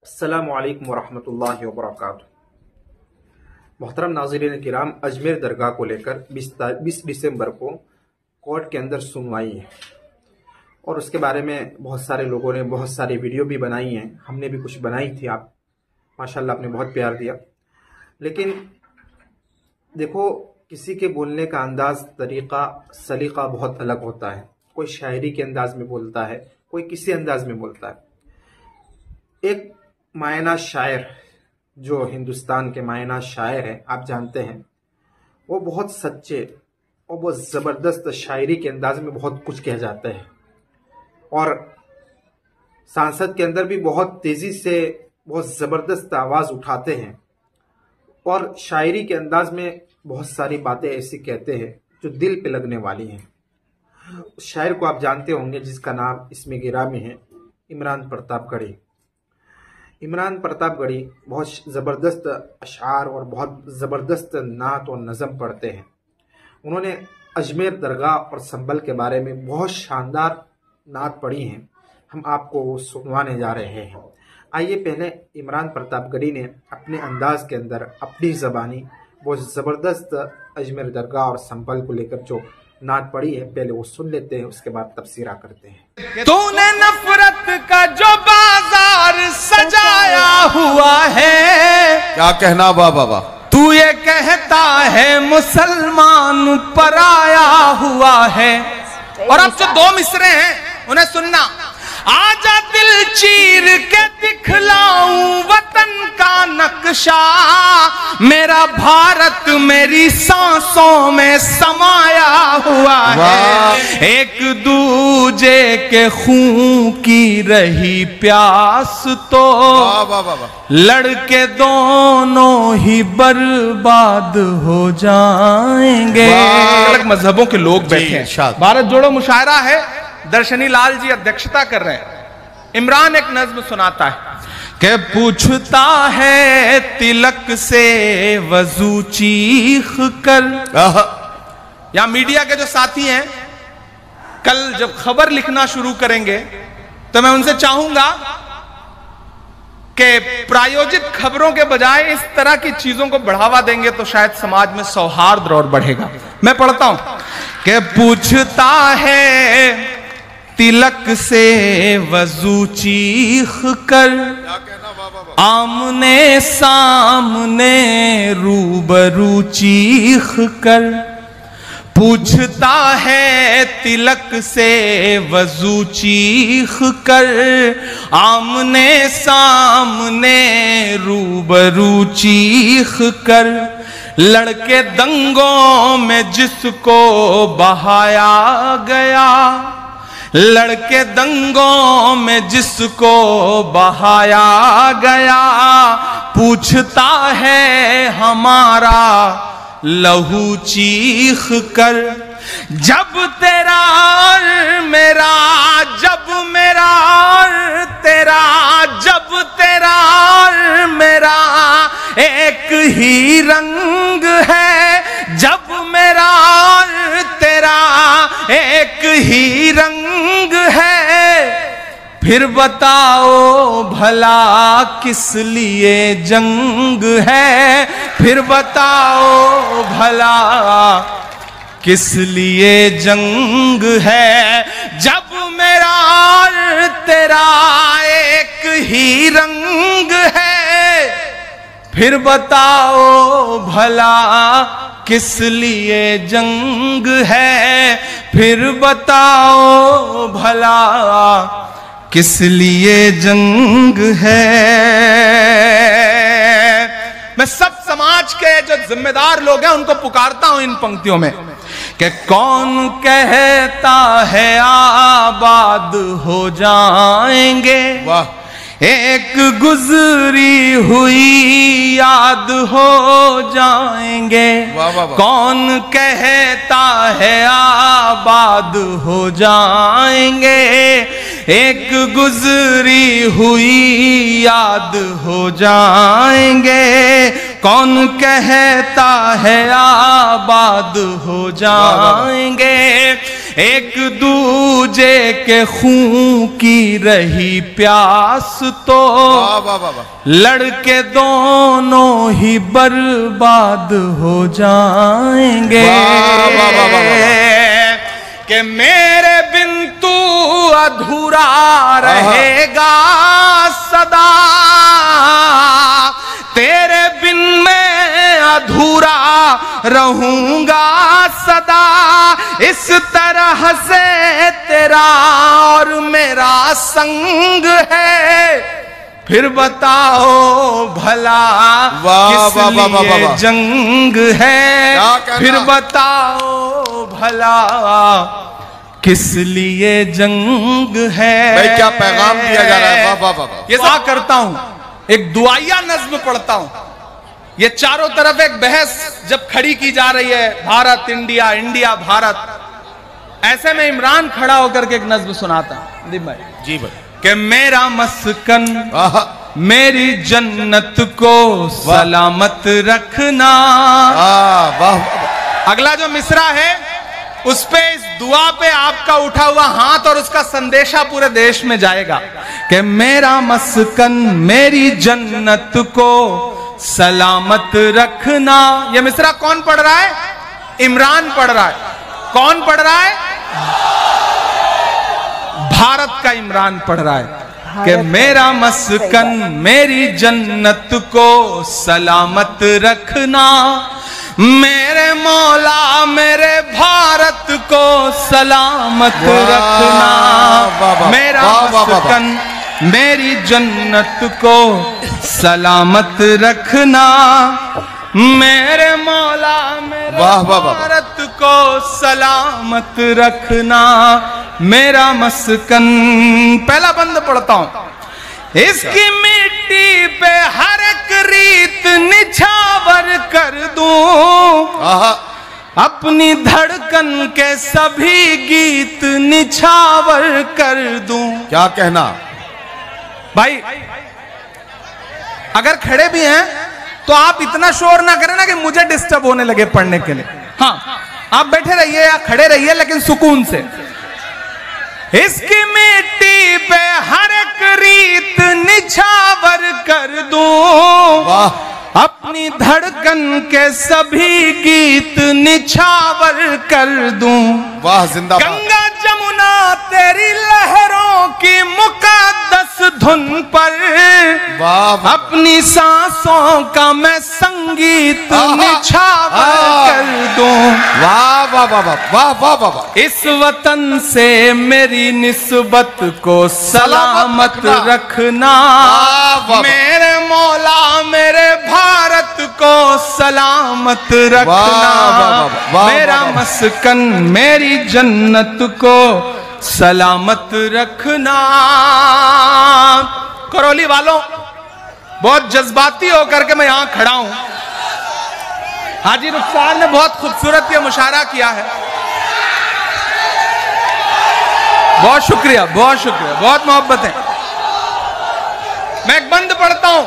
अस्सलामु अलैकुम वरहमतुल्लाहि वबरकातुहू। मोहतरम नाज़रीन किराम, अजमेर दरगाह को लेकर 20 दिसंबर को कोर्ट के अंदर सुनवाई है और उसके बारे में बहुत सारे लोगों ने बहुत सारी वीडियो भी बनाई हैं। हमने भी कुछ बनाई थी। आप माशाल्लाह आपने बहुत प्यार दिया। लेकिन देखो, किसी के बोलने का अंदाज, तरीक़ा, सलीक़ा बहुत अलग होता है। कोई शायरी के अंदाज में बोलता है, कोई किसी अंदाज में बोलता है। एक मायना शायर जो हिंदुस्तान के मायना शायर हैं, आप जानते हैं, वो बहुत सच्चे और बहुत ज़बरदस्त शायरी के अंदाज में बहुत कुछ कह जाते हैं और सांसद के अंदर भी बहुत तेज़ी से बहुत ज़बरदस्त आवाज़ उठाते हैं और शायरी के अंदाज में बहुत सारी बातें ऐसी कहते हैं जो दिल पे लगने वाली हैं। उस शायर को आप जानते होंगे जिसका नाम इसमें गिरामी है, इमरान प्रतापगढ़ी। इमरान प्रतापगढ़ी बहुत ज़बरदस्त अशार और बहुत ज़बरदस्त नात और नज़म पढ़ते हैं। उन्होंने अजमेर दरगाह और संभल के बारे में बहुत शानदार नात पढ़ी हैं। हम आपको वो सुनवाने जा रहे हैं। आइए पहले इमरान प्रतापगढ़ी ने अपने अंदाज के अंदर अपनी ज़बानी बहुत ज़बरदस्त अजमेर दरगाह और संभल को लेकर जो नात पढ़ी है, पहले वो सुन लेते हैं, उसके बाद तफसीरा करते हैं। तूने नफरत का जो बाजार सजाया हुआ है, क्या कहना बाबा। तू ये कहता है मुसलमान पराया हुआ है। और अब जो दो मिसरे हैं उन्हें सुनना। आजा दिल चीर के दिखलाऊं वतन का नक्शा, मेरा भारत मेरी सांसों में समाया हुआ है। एक दूजे के खून की रही प्यास तो लड़के दोनों ही बर्बाद हो जाएंगे। अलग मजहबों के लोग बैठे हैं। भारत जोड़ो मुशायरा है, दर्शनी लाल जी अध्यक्षता कर रहे हैं। इमरान एक नज्म सुनाता है कि पूछता है तिलक से वजू चीख कर। या मीडिया के जो साथी हैं, कल जब खबर लिखना शुरू करेंगे तो मैं उनसे चाहूंगा कि प्रायोजित खबरों के बजाय इस तरह की चीजों को बढ़ावा देंगे तो शायद समाज में सौहार्द और बढ़ेगा। मैं पढ़ता हूं कि पूछता है तिलक से वजू चीख कर, आमने सामने रूबरू चीख कर। पूछता है तिलक से वजू चीख कर, आमने सामने रूबरू चीख कर। लड़के दंगों में जिसको बहाया गया, लड़के दंगों में जिसको बहाया गया, पूछता है हमारा लहू चीख कर। जब तेरा और मेरा, जब मेरा और तेरा, जब तेरा और मेरा एक ही रंग है, जब मेरा और तेरा एक ही रंग है, फिर बताओ भला किस लिए जंग है, फिर बताओ भला किस लिए जंग है। जब मेरा और तेरा एक ही रंग है, फिर बताओ भला किस लिए जंग है, फिर बताओ भला किस लिए जंग है। मैं सब समाज के जो जिम्मेदार लोग हैं उनको पुकारता हूं इन पंक्तियों में कि कौन कहता है आबाद हो जाएंगे, वाह, एक गुजरी हुई याद हो जाएंगे। वाह वाह वाह। कौन कहता है आबाद हो जाएंगे, एक गुजरी हुई याद हो जाएंगे। कौन कहता है आबाद हो जाएंगे, एक दूजे के खून की रही प्यास तो लड़के दोनों ही बर्बाद हो जाएंगे। कि मेरे बिन तू अधूरा रहेगा सदा, तेरे बिन मैं अधूरा रहूंगा सदा। इस तरह से तेरा और मेरा संग है, फिर बताओ भला किस लिए जंग है। फिर बताओ भला किस लिए जंग है। भाई क्या पैगाम दिया जा रहा है। वाह वाह वाह। ये सा करता हूं, एक दुआया नज्म पढ़ता हूं। ये चारों तरफ एक बहस जब खड़ी की जा रही है, भारत इंडिया, इंडिया भारत, ऐसे में इमरान खड़ा होकर के एक नज्म सुनाता हूं। दीप भाई जी भाई। कि मेरा मस्कन मेरी जन्नत को सलामत रखना। अगला जो मिसरा है उस पे, इस दुआ पे आपका उठा हुआ हाथ और उसका संदेशा पूरे देश में जाएगा कि मेरा मस्कन मेरी जन्नत को सलामत रखना। ये मिसरा कौन पढ़ रहा है? इमरान पढ़ रहा है। कौन पढ़ रहा है? भारत का इमरान पढ़ रहा है कि मेरा मस्कन मेरी जन्नत को सलामत रखना। मेरे मौला मेरे भारत को सलामत रखना। मेरा मस्कन मेरी जन्नत को सलामत रखना। मेरे मौला मेरे भारत को सलामत रखना। मेरा मस्कन, पहला बंद पढ़ता हूं। इसकी मिट्टी पे हर एक रीत निछावर कर दूं, अपनी धड़कन के सभी गीत निछावर कर दूं। क्या कहना भाई? अगर खड़े भी हैं तो आप इतना शोर ना करें ना कि मुझे डिस्टर्ब होने लगे पढ़ने के लिए। हाँ, आप बैठे रहिए या खड़े रहिए लेकिन सुकून से। इसकी मिट्टी पे हर एक रीत निछावर कर दूं, अपनी धड़कन के सभी गीत निछावर कर दूं। वाह जिंदाबाद। गंगा जमुना तेरी लहरों की मुकद्दस धुन पर, वाह, अपनी सांसों का मैं संगीत निछावर कर दूं। वाह वाह वाह वाह वाह वाह वाह। इस वतन से मेरी निस्बत को सलामत रखना। मेरे मौला मेरे भारत को सलामत रखना। मेरा मस्कन मेरी जन्नत को सलामत रखना। करौली वालों, बहुत जज्बाती होकर के मैं यहां खड़ा हूं। हाजी रुखसार ने बहुत खूबसूरत ये मुशायरा किया है। बहुत शुक्रिया, बहुत शुक्रिया, बहुत मोहब्बत है। मैं एक बंद पढ़ता हूं।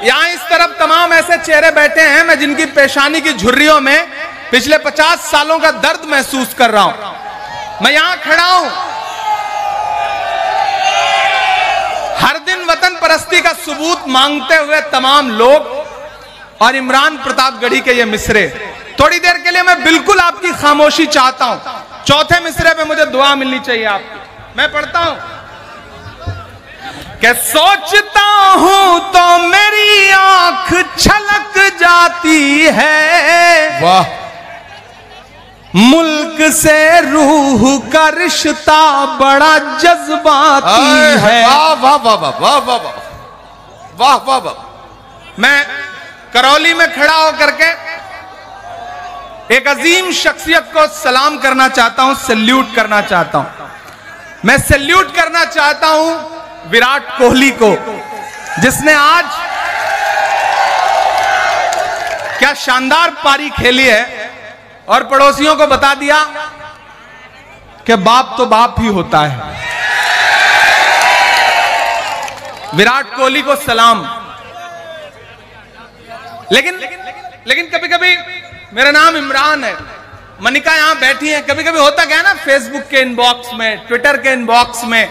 यहां इस तरफ तमाम ऐसे चेहरे बैठे हैं मैं जिनकी पेशानी की झुर्रियों में पिछले 50 सालों का दर्द महसूस कर रहा हूं। मैं यहां खड़ा हूं, हर दिन वतन परस्ती का सबूत मांगते हुए तमाम लोग और इमरान प्रतापगढ़ी के ये मिसरे। थोड़ी देर के लिए मैं बिल्कुल आपकी खामोशी चाहता हूं। चौथे मिसरे पे मुझे दुआ मिलनी चाहिए आपकी। मैं पढ़ता हूं कि सोचता हूं तो मेरी आंख छलक जाती है। वाह। मुल्क से रूह का रिश्ता बड़ा जज्बाती है। वाह वाह वाह वाह वाह वाह वाह वाह वाह। मैं करौली में खड़ा होकर के एक अजीम शख्सियत को सलाम करना चाहता हूं, सैल्यूट करना चाहता हूं। मैं सैल्यूट करना चाहता हूं विराट कोहली को, जिसने आज क्या शानदार पारी खेली है और पड़ोसियों को बता दिया कि बाप तो बाप ही होता है। विराट कोहली को सलाम। लेकिन कभी कभी, मेरा नाम इमरान है, मनिका यहां बैठी हैं, कभी कभी होता क्या है ना, फेसबुक के इनबॉक्स में, ट्विटर के इनबॉक्स में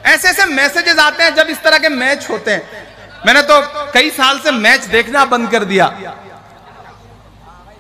ऐसे ऐसे मैसेजेस आते हैं जब इस तरह के मैच होते हैं। मैंने तो कई साल से मैच देखना बंद कर दिया।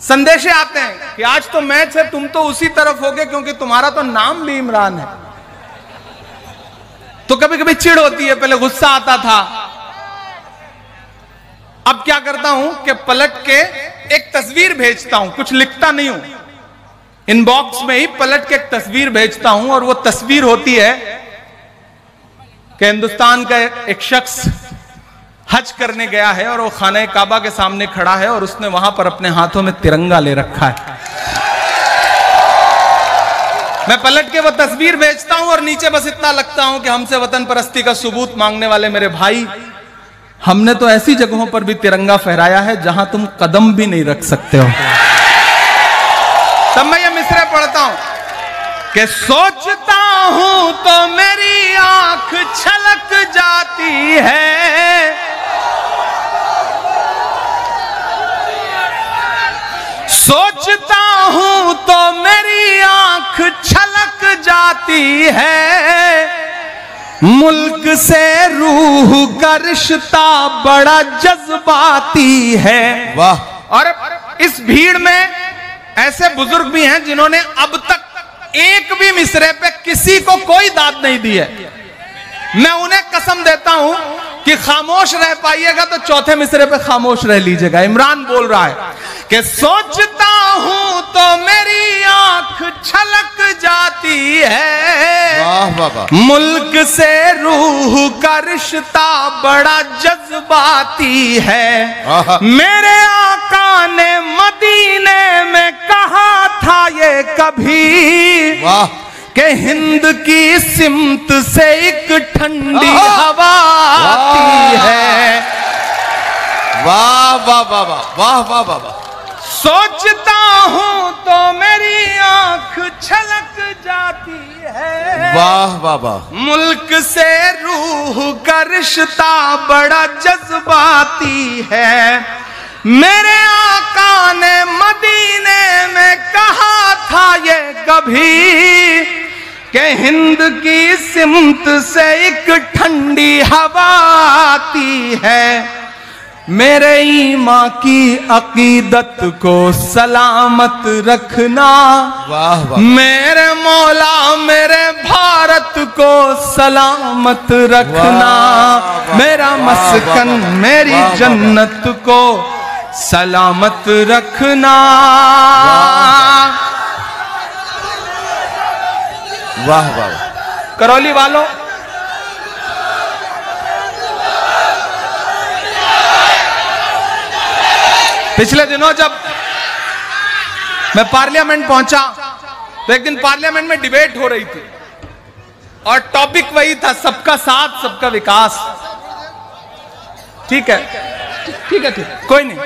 संदेश आते हैं कि आज तो मैच है, तुम तो उसी तरफ होगे क्योंकि तुम्हारा तो नाम भी इमरान है। तो कभी कभी चिढ़ होती है, पहले गुस्सा आता था। अब क्या करता हूं कि पलट के एक तस्वीर भेजता हूं, कुछ लिखता नहीं हूं, इनबॉक्स में ही पलट के एक तस्वीर भेजता हूं। और वो तस्वीर होती है कि हिंदुस्तान का एक शख्स हज करने गया है और वो खाने काबा के सामने खड़ा है और उसने वहां पर अपने हाथों में तिरंगा ले रखा है। मैं पलट के वो तस्वीर भेजता हूं और नीचे बस इतना लगता हूं कि हमसे वतन परस्ती का सबूत मांगने वाले मेरे भाई, हमने तो ऐसी जगहों पर भी तिरंगा फहराया है जहां तुम कदम भी नहीं रख सकते हो। तब मैं ये मिसरे पढ़ता हूं कि सोचता हूं तो मेरी आंख छलक जाती है, सोचता हूं तो मेरी आंख छलक जाती है, मुल्क से रूह का रिश्ता बड़ा जज्बाती है। वाह। और इस भीड़ में ऐसे बुजुर्ग भी हैं जिन्होंने अब तक एक भी मिसरे पे किसी को कोई दाद नहीं दी है। मैं उन्हें कसम देता हूं कि खामोश रह पाइएगा तो चौथे मिसरे पे खामोश रह लीजिएगा। इमरान बोल रहा है कि सोचता हूं तो मेरी आंख छलक जाती है, वाह वाह वाह। मुल्क से रूह का रिश्ता बड़ा जज्बाती है। मेरे आका ने मदीने में कहा था ये कभी, वाह, कि हिंद की सिमत से एक ठंडी हवा आती है। वाह वाह वाह वाह वाह वाह वाह वाह। सोचता हूं तो मेरी आंख छलक जाती है, वाह वाह वाह। मुल्क से रूह का रिश्ता बड़ा जज्बाती है। मेरे आका ने मदीने में कहा था ये कभी, कि हिंद की सिमत से एक ठंडी हवा आती है। मेरे ईमान की अकीदत को सलामत रखना, वाह वाह। मेरे मौला मेरे भारत को सलामत रखना, मेरा मस्कन मेरी जन्नत को सलामत रखना। वाह वाह। करौली वालों, पिछले दिनों जब मैं पार्लियामेंट पहुंचा तो एक दिन पार्लियामेंट में डिबेट हो रही थी और टॉपिक वही था, सबका साथ सबका विकास। ठीक है, ठीक है, ठीक, कोई नहीं।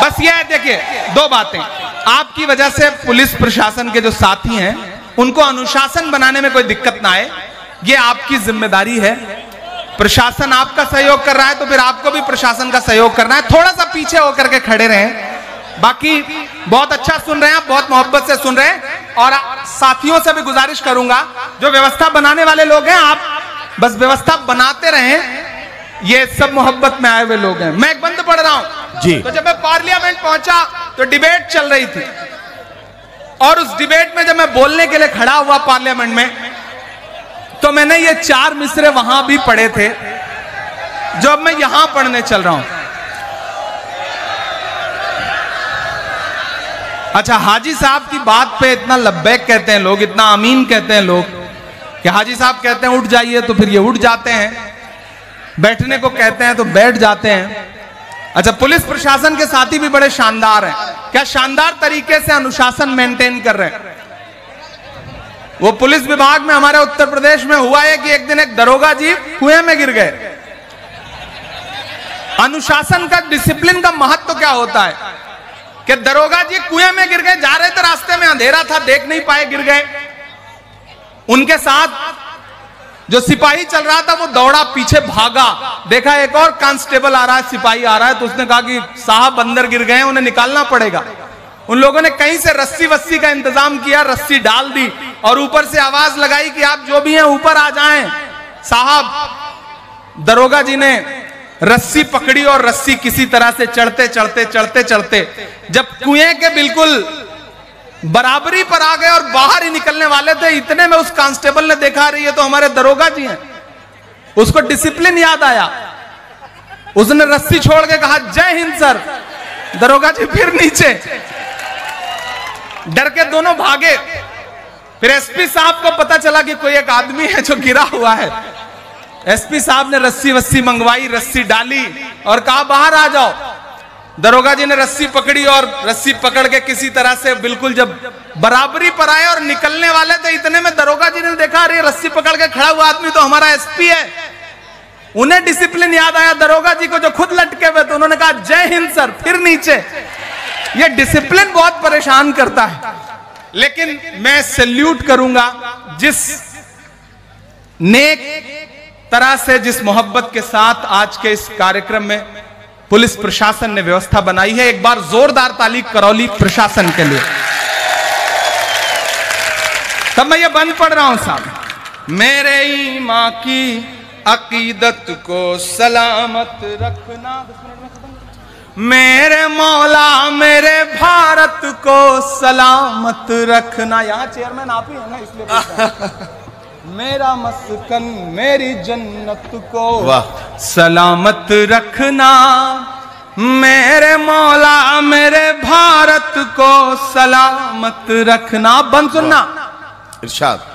बस यह है, देखिए दो बातें। आपकी वजह से पुलिस प्रशासन के जो साथी हैं उनको अनुशासन बनाने में कोई दिक्कत ना आए, ये आपकी जिम्मेदारी है। प्रशासन आपका सहयोग कर रहा है तो फिर आपको भी प्रशासन का सहयोग करना है। थोड़ा सा पीछे होकर के खड़े रहें। बाकी बहुत अच्छा सुन रहे हैं आप, बहुत मोहब्बत से सुन रहे हैं। और साथियों से भी गुजारिश करूंगा, जो व्यवस्था बनाने वाले लोग हैं, आप बस व्यवस्था बनाते रहें। ये सब मोहब्बत में आए हुए लोग हैं। मैं एक बंद पढ़ रहा हूं जी। तो जब मैं पार्लियामेंट पहुंचा तो डिबेट चल रही थी और उस डिबेट में जब मैं बोलने के लिए खड़ा हुआ पार्लियामेंट में, तो मैंने ये 4 मिसरे वहां भी पढ़े थे जो अब मैं यहां पढ़ने चल रहा हूं। अच्छा, हाजी साहब की बात पे इतना लब्बैक कहते हैं लोग, इतना आमीन कहते हैं लोग कि हाजी साहब कहते हैं उठ जाइए तो फिर ये उठ जाते हैं, बैठने को कहते हैं तो बैठ जाते हैं। अच्छा, पुलिस प्रशासन के साथी भी बड़े शानदार हैं। क्या शानदार तरीके से अनुशासन मेंटेन कर रहे हैं। वो पुलिस विभाग में हमारे उत्तर प्रदेश में हुआ है कि एक दिन एक दरोगा जी कुएं में गिर गए। अनुशासन का, डिसिप्लिन का महत्व क्या होता है कि दरोगा जी कुएं में गिर गए, जा रहे थे, रास्ते में अंधेरा था, देख नहीं पाए, गिर गए। उनके साथ जो सिपाही चल रहा था वो दौड़ा, पीछे भागा, देखा एक और कांस्टेबल आ रहा है, सिपाही आ रहा है, तो उसने कहा कि साहब अंदर गिर गए, उन्हें निकालना पड़ेगा। उन लोगों ने कहीं से रस्सी वस्सी का इंतजाम किया, रस्सी डाल दी और ऊपर से आवाज लगाई कि आप जो भी हैं ऊपर आ जाएं। साहब दरोगा जी ने रस्सी पकड़ी और रस्सी किसी तरह से चढ़ते चढ़ते चढ़ते चढ़ते जब कुएं के बिल्कुल बराबरी पर आ गए और बाहर ही निकलने वाले थे, इतने में उस कांस्टेबल ने देखा रही है तो हमारे दरोगा जी हैं। उसको डिसिप्लिन याद आया, उसने रस्सी छोड़ के कहा जय हिंद सर। दरोगा जी फिर नीचे, डर के दोनों भागे। फिर एसपी साहब को पता चला कि कोई एक आदमी है जो गिरा हुआ है। एसपी साहब ने रस्सी वस्सी मंगवाई, रस्सी डाली और कहा बाहर आ जाओ। दरोगा जी ने रस्सी पकड़ी और रस्सी पकड़ के किसी तरह से बिल्कुल जब बराबरी पर आए और निकलने वाले थे, इतने में दरोगा जी ने देखा अरे रस्सी पकड़ के खड़ा हुआ आदमी तो हमारा एसपी है। उन्हें डिसिप्लिन याद आया दरोगा जी को जो खुद लटके हुए, तो उन्होंने कहा जय हिंद सर, फिर नीचे। यह डिसिप्लिन बहुत परेशान करता है। लेकिन मैं सैल्यूट करूंगा जिस नेक तरह से, जिस मोहब्बत के साथ आज के इस कार्यक्रम में पुलिस प्रशासन ने व्यवस्था बनाई है। एक बार जोरदार ताली करौली प्रशासन के लिए। तब मैं ये बंद पढ़ रहा हूं साहब। मेरे ईमां की अकीदत को सलामत रखना, मेरे मौला मेरे भारत को सलामत रखना। यहां चेयरमैन आप ही है ना, इसलिए मेरा मस्कन मेरी जन्नत को सलामत रखना, मेरे मौला मेरे भारत को सलामत रखना। बंद सुनना इरशाद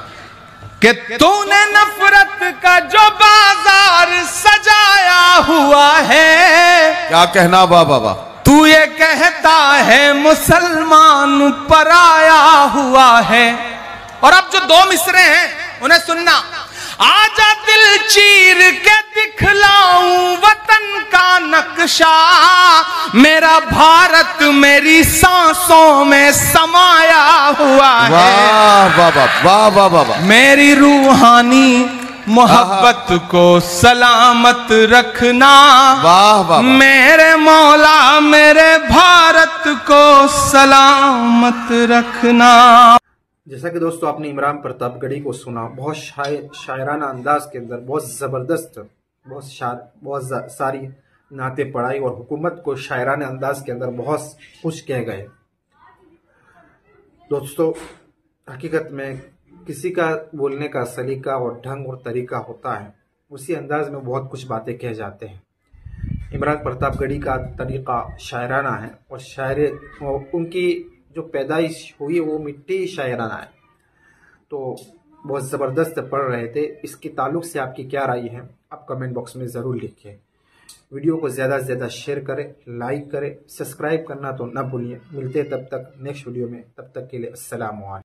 कि तूने नफरत का जो बाजार सजाया हुआ है, क्या कहना वाह बाबा, तू ये कहता है मुसलमान पराया हुआ है। और अब जो दो मिसरे हैं उन्हें सुनना। आजा दिल चीर के दिखलाऊं वतन का नक्शा, मेरा भारत मेरी सांसों में समाया हुआ है। वाह बाबा, वाह वाह बाबा। मेरी रूहानी मोहब्बत को सलामत रखना, वाह बाबा। मेरे मौला मेरे भारत को सलामत रखना। जैसा कि दोस्तों आपने इमरान प्रतापगढ़ी को सुना, बहुत शायराना अंदाज के अंदर बहुत ज़बरदस्त, बहुत सारी नाते पढ़ाई और हुकूमत को शायराना अंदाज के अंदर बहुत कुछ कह गए। दोस्तों हकीकत में किसी का बोलने का सलीका और ढंग और तरीका होता है, उसी अंदाज में बहुत कुछ बातें कह जाते हैं। इमरान प्रतापगढ़ी का तरीका शायराना है और उनकी जो पैदाइश हुई वो मिट्टी शायराना है, तो बहुत ज़बरदस्त पढ़ रहे थे। इसके ताल्लुक से आपकी क्या राय है आप कमेंट बॉक्स में ज़रूर लिखिए। वीडियो को ज़्यादा से ज़्यादा शेयर करें, लाइक करें, सब्सक्राइब करना तो ना भूलिए। मिलते हैं तब तक नेक्स्ट वीडियो में, तब तक के लिए अस्सलाम वालेकुम।